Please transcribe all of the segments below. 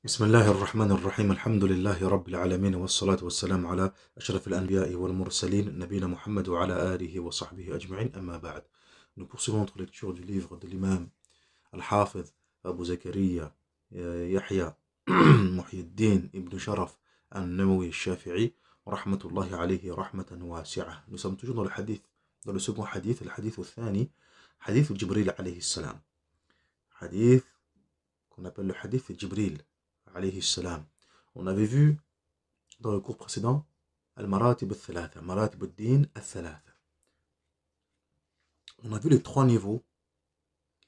بسم الله الرحمن الرحيم الحمد لله رب العالمين والصلاة والسلام على أشرف الأنبياء والمرسلين نبينا محمد وعلى آله وصحبه أجمعين أما بعد. Nous poursuivons notre lecture du livre de l'imam Al-Hafiz Abu Zakaria Yahya Muhyiddin ibn Sharaf An-Nawawi Shafi'i rahmatullahi alayhi rahmatan wasi'ah. Nous sommes toujours dans le hadith, dans le second hadith, le hadith الثاني, hadith Jibril alayhi salam. Hadith qu'on appelle le hadith Jibril alayhi salam. On avait vu dans le cours précédent Al-Maratib al-Thalatha, Maratib al-Din al-Thalatha. On a vu les trois niveaux,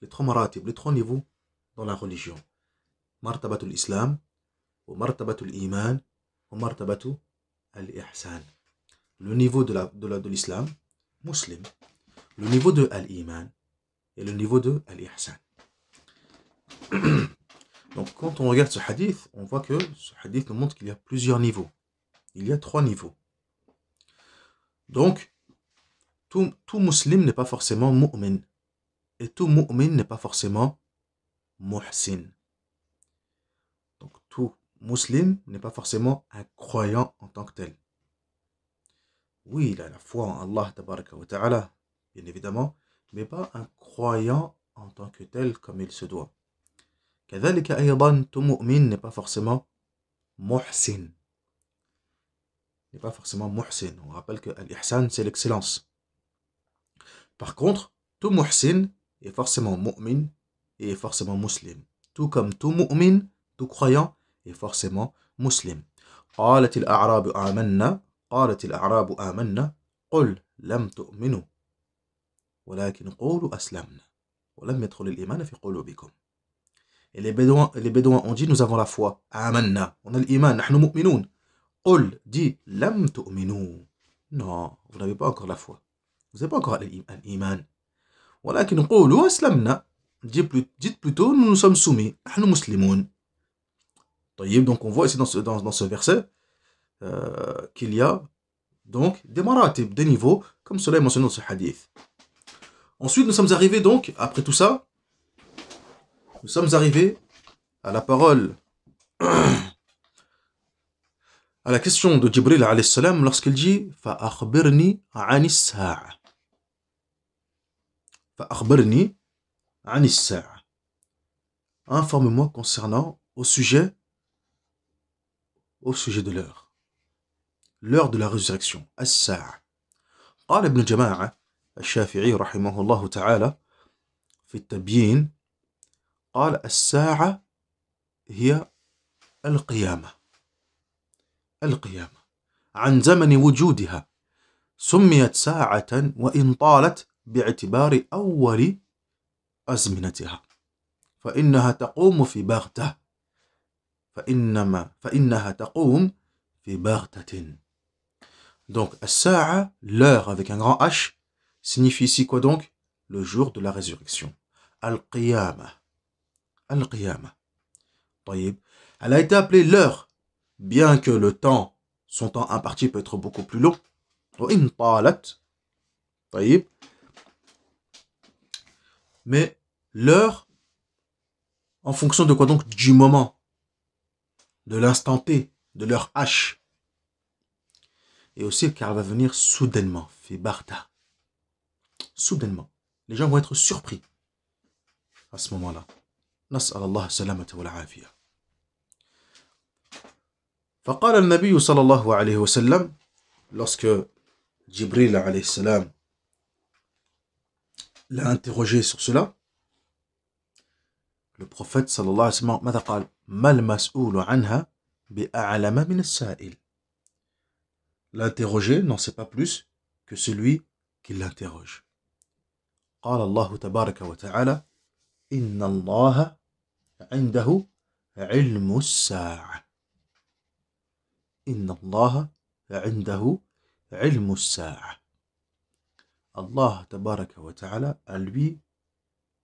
les trois maratib, les trois niveaux dans la religion. Martabatul Islam, ou Martabatul Iman, ou Martabatul al-Ihsan. Le niveau de l'Islam, musulman. Le niveau de al-Iman et le niveau de al-Ihsan. Donc quand on regarde ce hadith, on voit que ce hadith nous montre qu'il y a plusieurs niveaux. Il y a trois niveaux. Donc, tout musulman n'est pas forcément mu'min. Et tout mu'min n'est pas forcément muhsin. Donc tout musulman n'est pas forcément un croyant en tant que tel. Oui, il a la foi en Allah tabaraka wa ta'ala, bien évidemment, mais pas un croyant en tant que tel comme il se doit. كذلك أيضا tout mu'min n'est pas forcément muhsin. N'est pas forcément muhsin. On rappelle que al-ihsan c'est l'excellence. Par contre, tout muhsin est forcément mu'min et est forcément musulman. Tout comme tout mu'min, tout croyant est forcément musulman. قالت الأعراب آمنا قالت الأعراب آمنا قل لم تؤمنوا ولكن قولوا أسلمنا ولم يدخل الإيمان في قلوبكم. Et les Bédouins ont dit, nous avons la foi. Amanna. On a l'iman. Nahnu mu'minoun. Qul, dit, lam tu'minu. Non, vous n'avez pas encore la foi. Vous n'avez pas encore l'iman. Walakin qulu aslamna. Dites plutôt, nous nous sommes soumis. Nahnu muslimoun. Donc on voit ici dans ce verset qu'il y a donc des maratib, des niveaux, comme cela est mentionné dans ce hadith. Ensuite, nous sommes arrivés donc, après tout ça, nous sommes arrivés à la parole, à la question de Jibril alayhi salam lorsqu'il dit فَأَخْبِرْنِي عَنِ السَّاعَةِ. فَأَخْبِرْنِي عَنِ السَّاعَةِ. Informe-moi concernant au sujet de l'heure de la résurrection. الساعة. قال ابن جماعة الشافعي رحمه الله تعالى في التبيين قال الساعة هي القيامة عن زمن وجودها سميت ساعة وإن طالت باعتبار أول أزمنتها فإنها تقوم في بغتة فإنها تقوم في بغتة. Donc الساعة, l'heure avec un grand H, signifie ici quoi donc? Le jour de la résurrection. Al-Qiyamah. Al-Qiyamah. Elle a été appelée l'heure, bien que le temps, son temps imparti peut être beaucoup plus long. Mais l'heure, en fonction de quoi donc? Du moment, de l'instant T, de l'heure H. Et aussi car elle va venir soudainement, fi barta. Soudainement. Les gens vont être surpris à ce moment-là. نسأل الله السلامة والعافية. فقال النبي صلى الله عليه وسلم lorsque Jibril alayhi salam l'a interrogé sur cela, le prophète صلى الله عليه وسلم ماذا قال؟ ما المسؤول عنها بأعلم من السائل. L'interrogé n'en sait pas plus que celui qui l'interroge. قال الله تبارك وتعالى إن الله عنده علم الساعة. إن الله عنده علم الساعة. Allah tabaraka wa ta'ala, à lui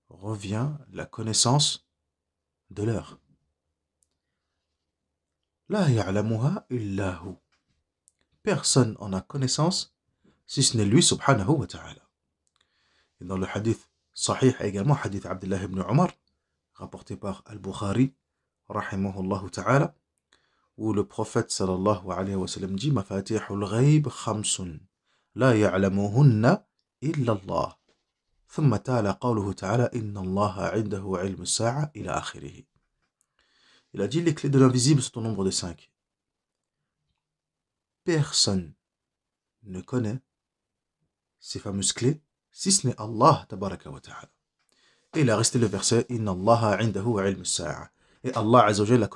revient la connaissance de l'heure. La ya'lamuha illa hu. Personne en a connaissance si ce n'est lui subhanahu wa ta'ala. Et dans le hadith sahih également, hadith Abdullah ibn Umar, rapporté par Al-Bukhari, rahimahullah ta'ala, où le prophète sallallahu alayhi wa sallam dit Mafatihul ghayb khamsun, la ya'lamuhunna illa Allah. ثم تلا قوله تعالى إن الله عنده علم الساعة إلى آخره. Il a dit les clés de l'invisible sont au nombre de 5. Personne ne connaît ces fameuses clés si ce n'est Allah tabaraka wa ta'ala. Et il a resté le verset Inna Allah indahu ilm as-sa'a. Et Allah azza wa jalla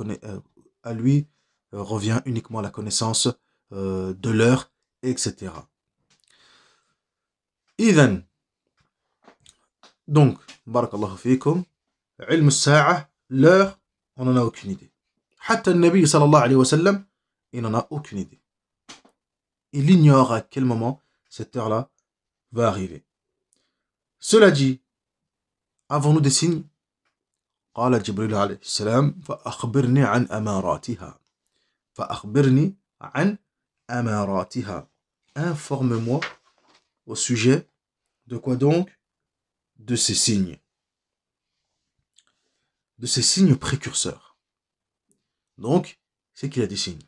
à lui revient uniquement la connaissance de l'heure, etc. Idhan, donc, barakallahu fikum, ilm as-sa'a, l'heure, on n'en a aucune idée. Hatta al-Nabi sallallahu alayhi wa sallam, il n'en a aucune idée. Il ignore à quel moment cette heure-là va arriver. Cela dit, avons-nous des signes? قال جبريل عليه السلام فأخبرني عن أماراتها. فأخبرني عن أماراتها. Informe-moi au sujet de quoi donc? De ces signes. De ces signes précurseurs. Donc, c'est qu'il y a des signes.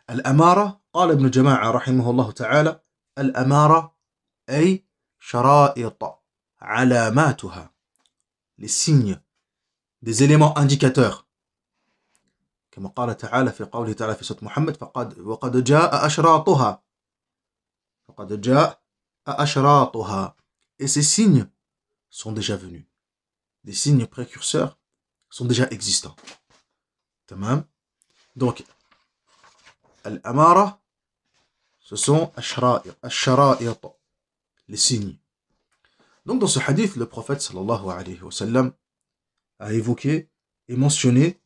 Al-amara, قال ابن جماعة رحمه الله تعالى, الأمارة أي شرائط علاماتها. Les signes, des éléments indicateurs. كما قال تعالى في قوله تعالى في سورة محمد وقد جاء أشراطها. فقد جاء أشراطها. Et ces signes sont déjà venus. Des signes précurseurs sont déjà existants. Tamam. Donc, al-amara, ce sont ash-shara'it, les signes. Donc dans ce hadith, le prophète sallallahu alayhi wa sallam a évoqué et mentionné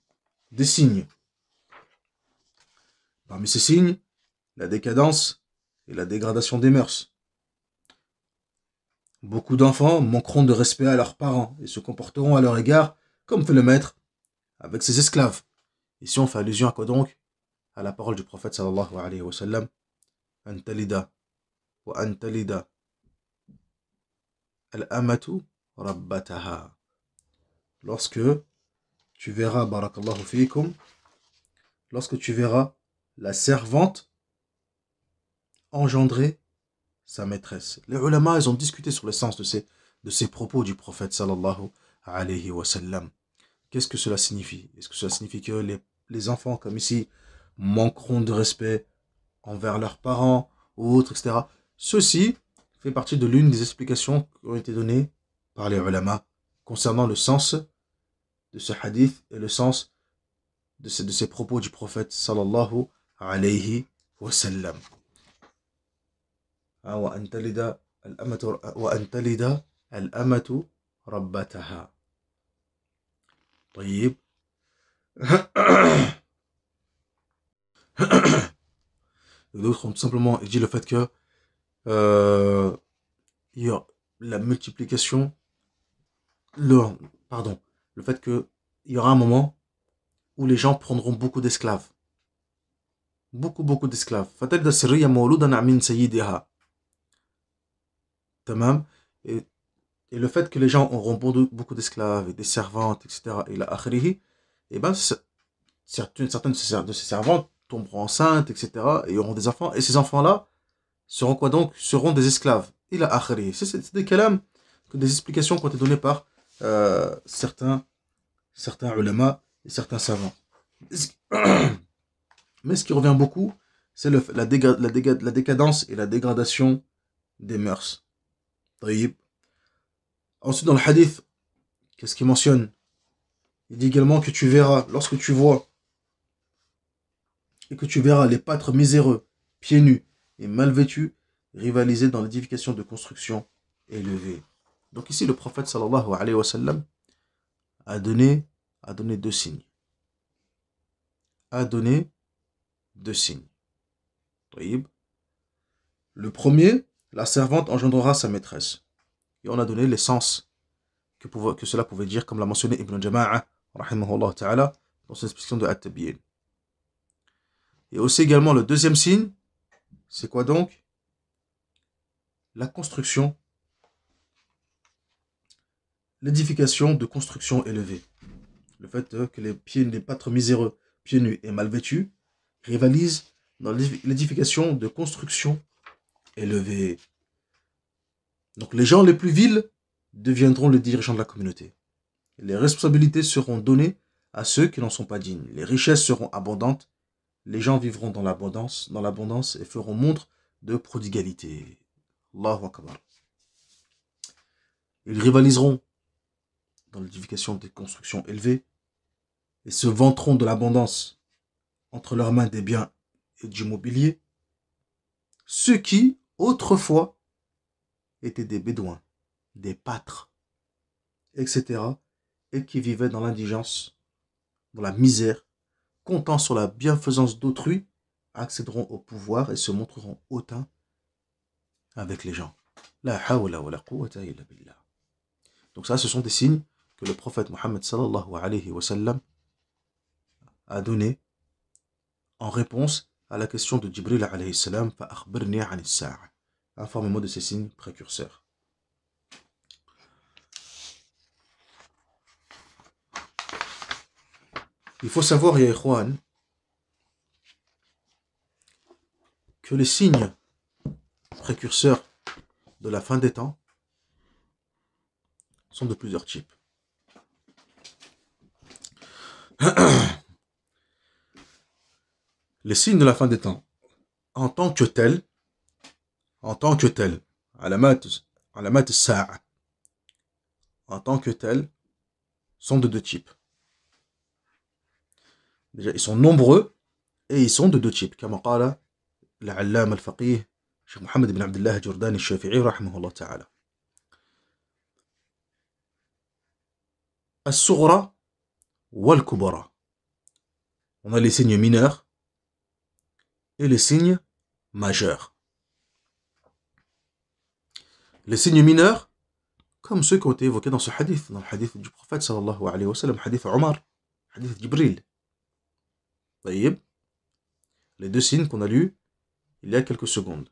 des signes. Parmi ces signes, la décadence et la dégradation des mœurs. Beaucoup d'enfants manqueront de respect à leurs parents et se comporteront à leur égard comme fait le maître avec ses esclaves. Ici on fait allusion à quoi donc? À la parole du prophète sallallahu alayhi wa sallam. Antalida wa antalida al-amatu rabbataha. Lorsque tu verras, barakallahu fikum, lorsque tu verras la servante engendrer sa maîtresse. Les ulama, ils ont discuté sur le sens de ces propos du prophète sallallahu alayhi wa sallam. Qu'est-ce que cela signifie? Est-ce que cela signifie que les enfants, comme ici, manqueront de respect envers leurs parents ou autres, etc. Ceci fait partie de l'une des explications qui ont été données par les ulama concernant le sens de ce hadith et le sens de ces propos du prophète sallallahu alayhi wa sallam. وأن تلد الأمة ربتها. طيب. D'autres ont tout simplement dit le fait que il y a la multiplication, le fait que il y aura un moment où les gens prendront beaucoup d'esclaves. Beaucoup d'esclaves. فتجد السرية مولودا من سيدها. Tamam. Et le fait que les gens auront beaucoup d'esclaves et des servantes, etc. Et la akhrihi, et ben certaines de ces servantes tomberont enceintes, etc. et auront des enfants. Et ces enfants-là seront quoi donc? Seront des esclaves. Et la akhrihi. C'est des kalams, des explications qui ont été données par certains ulama et certains savants. Mais ce qui revient beaucoup, c'est la décadence et la dégradation des mœurs. Ensuite, dans le hadith, qu'est-ce qu'il mentionne? Il dit également que tu verras, lorsque tu vois, et que tu verras les pâtres miséreux, pieds nus et mal vêtus, rivaliser dans l'édification de construction élevée. Donc ici, le prophète sallallahu alayhi wa sallam a donné deux signes. Le premier, la servante engendrera sa maîtresse. Et on a donné les sens que cela pouvait dire, comme l'a mentionné Ibn Jama'a, rahimahullah ta'ala, dans son explication de At-Tabyin. Et aussi également le deuxième signe, c'est quoi donc? La construction, l'édification de construction élevée. le fait que les pâtres miséreux, pieds nus et mal vêtus, rivalisent dans l'édification de constructions élevées. Donc les gens les plus vils deviendront les dirigeants de la communauté. Les responsabilités seront données à ceux qui n'en sont pas dignes. Les richesses seront abondantes. Les gens vivront dans l'abondance et feront montre de prodigalité. Allahu Akbar. Ils rivaliseront dans l'édification des constructions élevées et se vanteront de l'abondance entre leurs mains des biens et du mobilier. Ceux qui, autrefois, étaient des bédouins, des pâtres, etc. et qui vivaient dans l'indigence, dans la misère, comptant sur la bienfaisance d'autrui, accéderont au pouvoir et se montreront hautains avec les gens. La hawla wa la quwwata illa billah. Donc ça, ce sont des signes que le prophète Mohammed sallallahu alayhi wa sallam a donné en réponse à la question de Jibril alayhi salam, fa akhbirni an as-sa'a. Informez-moi de ces signes précurseurs. Il faut savoir, ya ikhwan, que les signes précurseurs de la fin des temps sont de plusieurs types. Les signes de la fin des temps, en tant que tels, alamat as-sa'a, en tant que tels, sont de deux types. Déjà, ils sont nombreux et ils sont de deux types. Comme قال العلامة الفقيه Cheikh Mohammed ibn Abdullah Jordani al-Shafi'i rahimahullah ta'ala. As-sughra wal-kubra. On a les signes mineurs et les signes majeurs. Les signes mineurs, comme ceux qui ont été évoqués dans ce hadith, dans le hadith du prophète sallallahu alayhi wa sallam, hadith Omar, hadith Jibril. Les deux signes qu'on a lus il y a quelques secondes.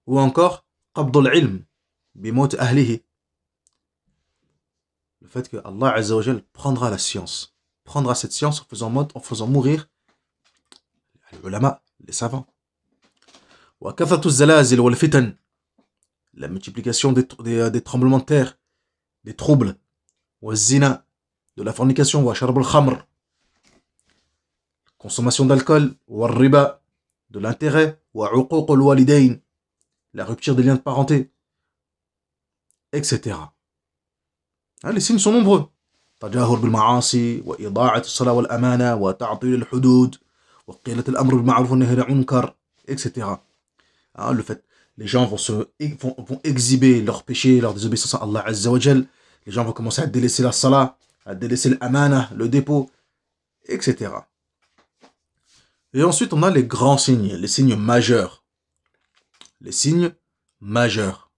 Ou encore, qabd al-ilm, bimot ahlihi. Le fait que Allah Azza wa Jal prendra la science, prendra cette science en faisant mourir les ulama, les savants. Wa kathatu zalazil wal fitan, la multiplication des tremblements de terre, des troubles, wa zina, de la fornication, wa sharb al-khamr, consommation d'alcool, wa riba, de l'intérêt, wa uquq al-walidayn, la rupture des liens de parenté, etc. Les signes sont nombreux. تجاهر بالمعاصي وإضاعة الصلاة والأمانة وتعطيل الحدود وقلة الأمر بالمعروف والنهي عن المنكر, etc. Le fait, les gens vont exhiber leurs péchés, leur désobéissance à Allah Azza wa Jal. Les gens vont commencer à délaisser la salat, à délaisser l'amana, le dépôt, etc. Et ensuite, on a les grands signes, les signes majeurs. Les signes majeurs.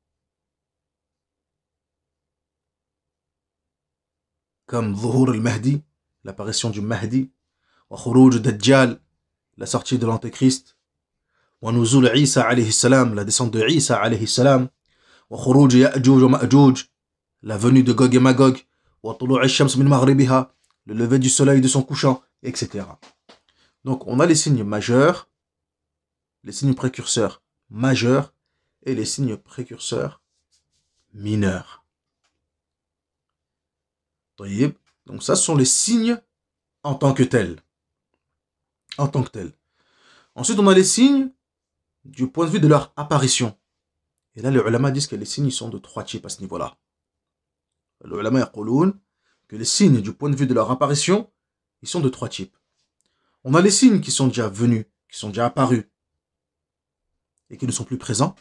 Comme Zuhur al-Mahdi, l'apparition du Mahdi, wa Khuruj Dajjal, la sortie de l'Antéchrist, wa Nuzul Isa alayhi salam, la descente de Isa alayhi salam, wa Khuruj Ya'juj wa Ma'juj, la venue de Gog et Magog, wa Tulu' al-Shams min Maghribiha, le lever du soleil de son couchant, etc. Donc on a les signes majeurs, les signes précurseurs majeurs et les signes précurseurs mineurs. Donc ça, ce sont les signes en tant que tels. En tant que tels. Ensuite, on a les signes du point de vue de leur apparition. Et là, les ulama disent que les signes sont de trois types à ce niveau-là. Les ulama yaqouloun que les signes du point de vue de leur apparition, ils sont de trois types. On a les signes qui sont déjà venus, qui sont déjà apparus et qui ne sont plus présents,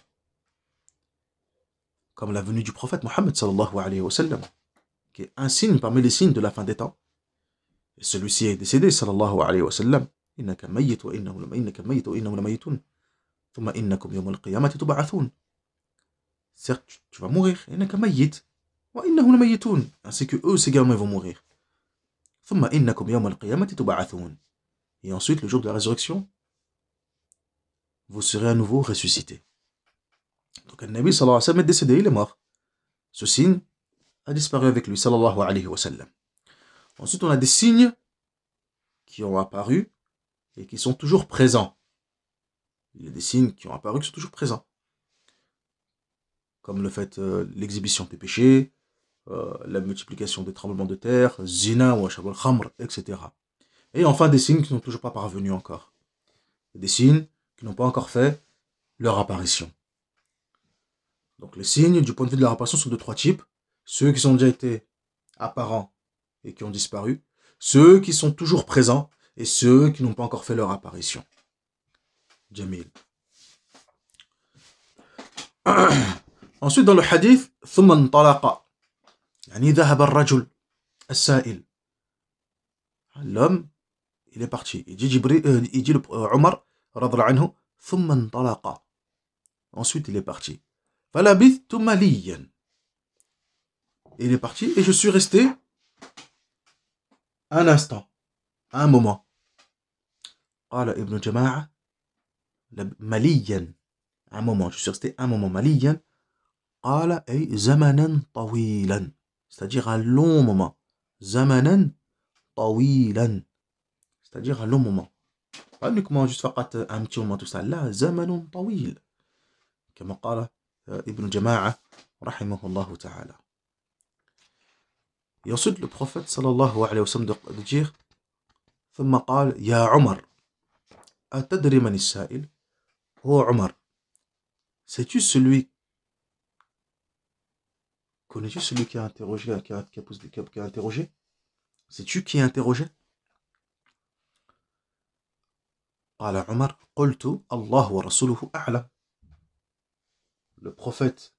comme la venue du prophète Mohammed sallallahu alayhi wa sallam, qui est un signe parmi les signes de la fin des temps. Et celui-ci est décédé, sallallahu alayhi wa sallam. Innaka mayyit wa innahum lamayitun. Thumma innakum yawm al-qiyamati tub'athun. Certes, tu vas mourir. Innaka mayyit wa innahum lamayitun. Ainsi que eux également vont mourir. Thumma innakum yawm al-qiyamati tub'athun. Et ensuite, le jour de la résurrection, vous serez à nouveau ressuscités. Donc, le Nabi sallallahu alayhi wa sallam est décédé, il est mort. Ce signe a disparu avec lui, sallallahu alayhi wa sallam. Ensuite, on a des signes qui ont apparu et qui sont toujours présents. Il y a des signes qui ont apparu qui sont toujours présents. Comme le fait, l'exhibition des péchés, la multiplication des tremblements de terre, zina ou ashab al-khamr, etc. Et enfin des signes qui n'ont toujours pas parvenus encore. Des signes qui n'ont pas encore fait leur apparition. Donc les signes, du point de vue de leur apparition, sont de trois types. Ceux qui ont déjà été apparents et qui ont disparu, ceux qui sont toujours présents et ceux qui n'ont pas encore fait leur apparition. Jamil. Ensuite, dans le hadith, ثم انطلق يعني ذهب الرجل السائل. L'homme, il est parti. Il dit Omar, radhiyallahu anhu, ثم انطلق. Ensuite, il est parti. فلبثت مليا. Il est parti et je suis resté un instant, un moment. قال ابن جماعة مليا, un moment, je suis resté un moment. مليا قال أي زمنا طويلا, c'est-à-dire un long moment. زمنا طويلا, c'est-à-dire un long moment. Pas uniquement juste فقط un petit moment tout ça. لا, زمن طويل. كما قال ابن جماعة رحمه الله تعالى. Et ensuite le prophète sallallahu alayhi wa sallam de dire ثم قال يا عمر أتدري من السائل. Oh Omar, sais-tu celui, connais-tu celui qui a interrogé, qui a interrogé? Sais-tu qui a interrogé? قال عمر قلت الله ورسوله أعلم. Le prophète,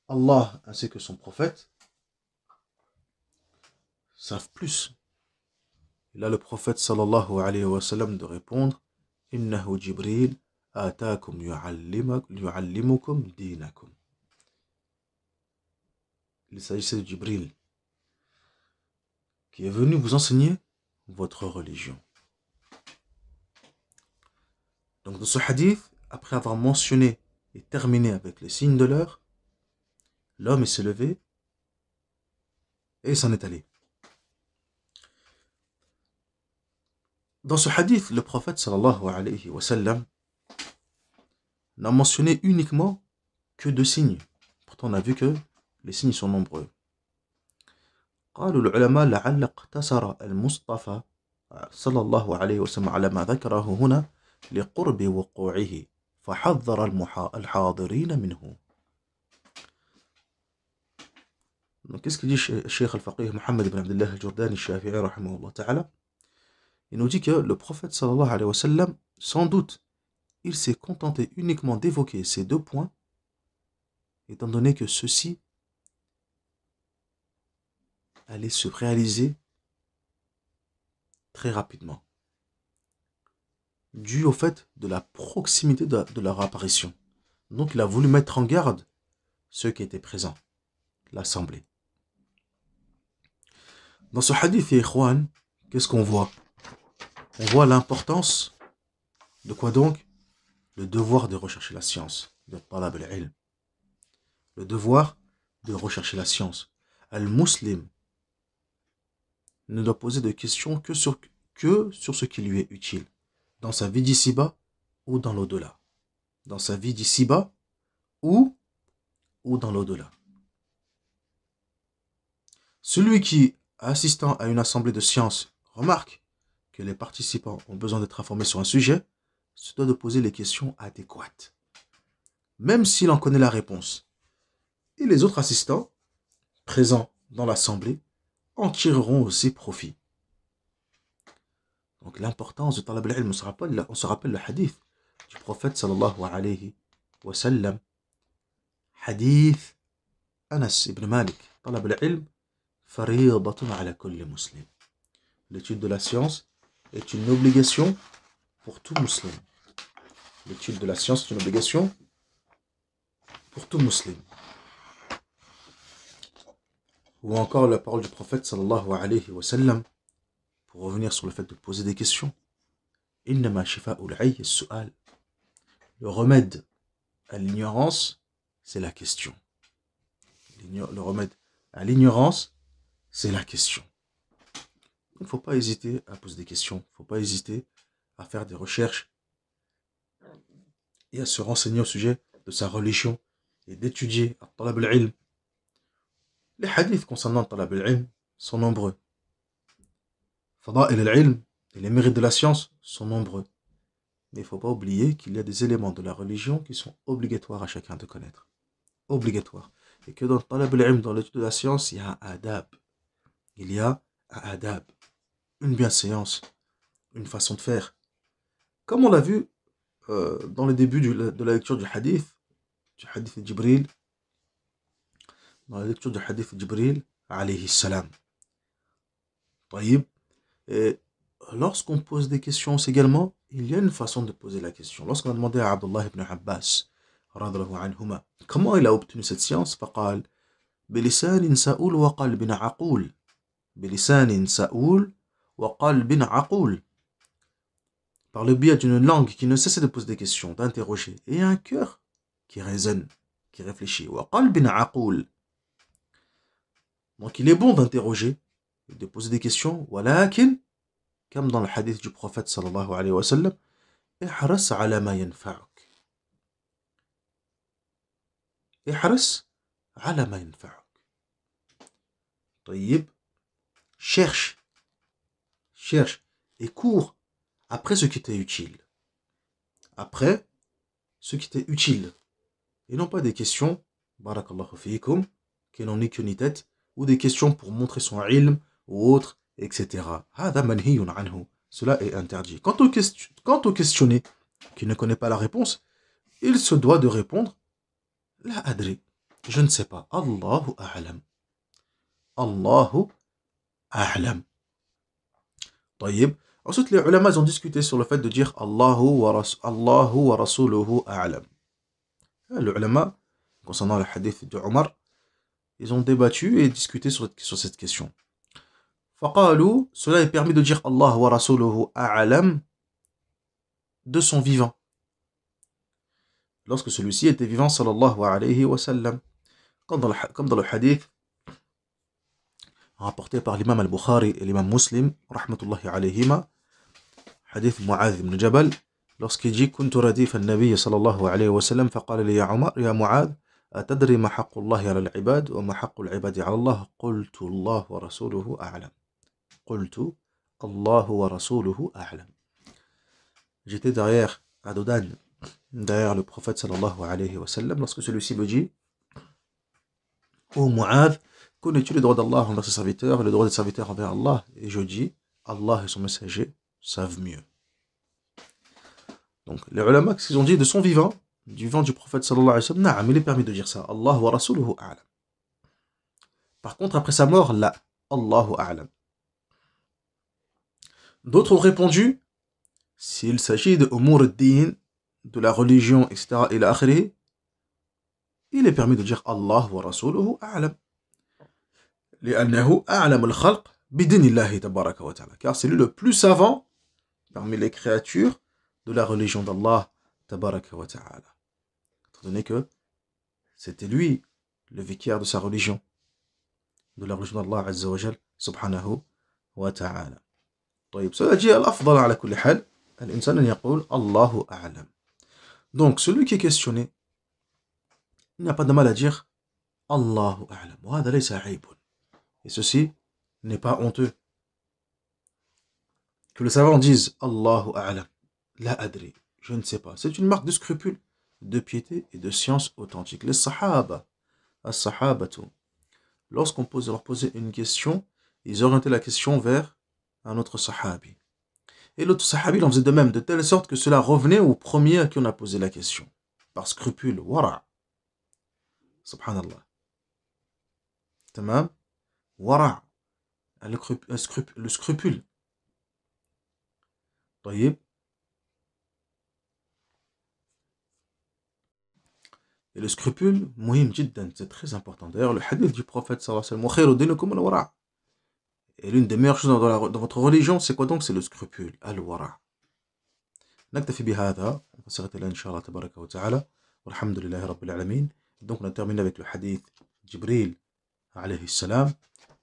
Allah ainsi que son prophète savent plus. Et là le prophète sallallahu alayhi wa sallam de répondre إنه جبريل آتاكم يعلمكم دينكم. Il s'agissait de Jibril qui est venu vous enseigner votre religion. Donc dans ce hadith, après avoir mentionné et terminé avec les signes de l'heure, l'homme s'est levé et s'en est allé. Dans ce hadith, le prophète sallallahu alayhi wa sallam n'a mentionné uniquement que deux signes. Pourtant on a vu que les signes sont nombreux. قالوا العلماء لعل اقتصر المصطفى صلى الله عليه وسلم على ما ذكره هنا لقرب وقوعه فحذر الحاضرين منه. Donc qu'est-ce qu'il dit Cheikh al-Faqih Mohammed ibn Abdullah al-Jurdani al-Shafi'i rahimahullah ta'ala? Il nous dit que le prophète sallallahu alayhi wa sallam, sans doute, il s'est contenté uniquement d'évoquer ces deux points, étant donné que ceux-ci allaient se réaliser très rapidement, dû au fait de la proximité de leur apparition. Donc il a voulu mettre en garde ceux qui étaient présents, l'assemblée. Dans ce hadith, ikhwan, qu'est-ce qu'on voit? On voit l'importance de quoi donc? Le devoir de rechercher la science, de talab al-ilm. Le devoir de rechercher la science. Al-Muslim ne doit poser de questions que sur ce qui lui est utile, dans sa vie d'ici-bas ou dans l'au-delà. Dans sa vie d'ici-bas ou dans l'au-delà. Celui qui, assistant à une assemblée de sciences, remarque que les participants ont besoin d'être informés sur un sujet, se doit de poser les questions adéquates, même s'il en connaît la réponse. Et les autres assistants, présents dans l'assemblée, en tireront aussi profit. Donc l'importance de talab al-ilm, on se rappelle le hadith du prophète sallallahu alayhi wa sallam, hadith Anas ibn Malik, talab al-ilm faridatun ala kulli muslim. L'étude de la science est une obligation pour tout musulman. L'étude de la science est une obligation pour tout musulman. Ou encore la parole du prophète sallallahu alayhi wa sallam, pour revenir sur le fait de poser des questions. Innama shifa'ul 'ayy as-su'al. Le remède à l'ignorance, c'est la question. Le remède à l'ignorance, c'est la question. Il ne faut pas hésiter à poser des questions. Il ne faut pas hésiter à faire des recherches et à se renseigner au sujet de sa religion et d'étudier talab al-ilm. Les hadiths concernant talab al-ilm sont nombreux. Fada'il al-ilm et les mérites de la science sont nombreux. Mais il ne faut pas oublier qu'il y a des éléments de la religion qui sont obligatoires à chacun de connaître. Obligatoires. Et que dans talab al-ilm, dans l'étude de la science, il y a un adab. Il y a un adab. Une bienséance. Une façon de faire. Comme on l'a vu dans le début de la lecture du hadith de Jibril, dans la lecture du hadith de Jibril, alayhi salam. Et lorsqu'on pose des questions également, il y a une façon de poser la question. Lorsqu'on a demandé à Abdullah ibn Abbas, comment il a obtenu cette science, فقال بلسان سؤول وقلب عقول. بلسان سؤول وقلب عقول. Par le biais d'une langue qui ne cesse de poser des questions, d'interroger, et un cœur qui raisonne, qui réfléchit. وقلب عقول. Donc il est bon d'interroger, de poser des questions, ولكن, comme dans le hadith du prophète sallallahu alayhi wa sallam, احرص على ما ينفعك. احرص على ما ينفعك. طيب, cherche et cours après ce qui t'est utile. Après ce qui t'est utile. Et non pas des questions, barakallahu fiikum, qui n'ont ni queue ni tête, ou des questions pour montrer son ilm ou autre, etc. هذا منهي عنه. Cela est interdit. Quant au questionné qui ne connaît pas la réponse, il se doit de répondre La adri. Je ne sais pas. Allahu a'lam. Allahu a'lam. طيب. Ensuite, les ulama ont discuté sur le fait de dire Allahu wa rasuluhu a'lam. Les ulama, concernant le hadith de Omar, ils ont débattu et discuté sur cette question. فقالوا, cela est permis de dire Allah wa rasuluhu a'lam de son vivant. Lorsque celui-ci était vivant, sallallahu alayhi wa sallam. Comme dans le hadith rapporté par l'imam al-Bukhari et l'imam Muslim, rahmatullahi alayhima, hadith Mu'adh ibn Jabal, lorsqu'il dit كنت رديف النبي صلى الله عليه وسلم فقال لي يا عمر يا معاذ أتدري ما حق الله على العباد وما حق العباد على الله قلت الله ورسوله أعلم. قلت الله ورسوله أعلم. J'étais derrière Adodan, derrière le prophète sallallahu alayhi wa sallam, lorsque celui-ci me dit Ô Mu'adh, connais-tu le droit d'Allah envers ses serviteurs et le droit des serviteurs envers Allah? Et je dis Allah et son messager savent mieux. Donc les ulama, qu'est-ce qu'ils ont dit de son vivant, du vivant du prophète sallallahu alayhi wa sallam? Naam, il est permis de dire ça. Allah wa rasuluhu a'lam. Par contre, après sa mort, là, Allahu a'lam. D'autres ont répondu, s'il s'agit de umur ad-din, de la religion, etc., et l'akhiri, il est permis de dire Allah wa rasuluhu a'lam. لأنه أعلم الخلق بدين الله تبارك وتعالى. Car c'est lui le plus savant parmi les créatures de la religion d'Allah tabaraka wa ta'ala. Étant donné que c'était lui le vicaire de sa religion, de la religion d'Allah azza wa jal subhanahu wa ta'ala. طيب, cela dit الأفضل على كل حال الإنسان أن يقول الله أعلم. Donc celui qui est questionné, il n'a pas de mal à dire Allahu a'lam. وهذا ليس عيب. Et ceci n'est pas honteux. Que le savant dise Allahu a'lam, la adri, je ne sais pas. C'est une marque de scrupule, de piété et de science authentique. Les sahaba, as-sahabatu, lorsqu'on leur posait une question, ils orientaient la question vers un autre sahabi. Et l'autre sahabi il en faisait de même, de telle sorte que cela revenait au premier à qui on a posé la question. Par scrupule, wara. Subhanallah. Tamam. Wara. Le scrupule. طيب. Et le scrupule, muhim jiddan, c'est très important. D'ailleurs, le hadith du prophète sallallahu alayhi wa sallam, dinukum al-wara'. Et l'une des meilleures choses dans votre religion, c'est quoi donc? C'est le scrupule, al-wara'. نكتفي بهذا. On va s'arrêter là, Inch'Allah, tabaraka wa ta'ala. Walhamdulillahi rabbil alamin. Donc, on a terminé avec le hadith Jibril, alayhi salam.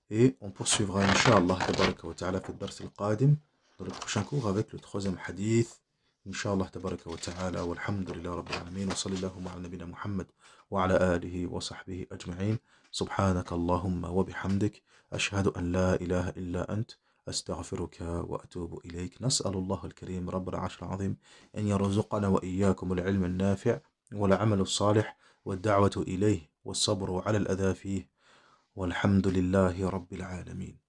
Et on poursuivra, Inch'Allah, tabaraka wa ta'ala, في الدرس القادم, dans le prochain cours, avec le troisième hadith. Inch'Allah, tabaraka wa ta'ala, walhamdulillah rabbil alamin, wa sallallahu ala nabina Muhammad, wa ala alihi wa sahbihi ajma'in. سبحانك اللهم وبحمدك أشهد أن لا إله إلا أنت أستغفرك وأتوب إليك. نسأل الله الكريم رب العرش العظيم أن يرزقنا وإياكم العلم النافع والعمل الصالح والدعوة إليه والصبر على الأذى فيه، والحمد لله رب العالمين.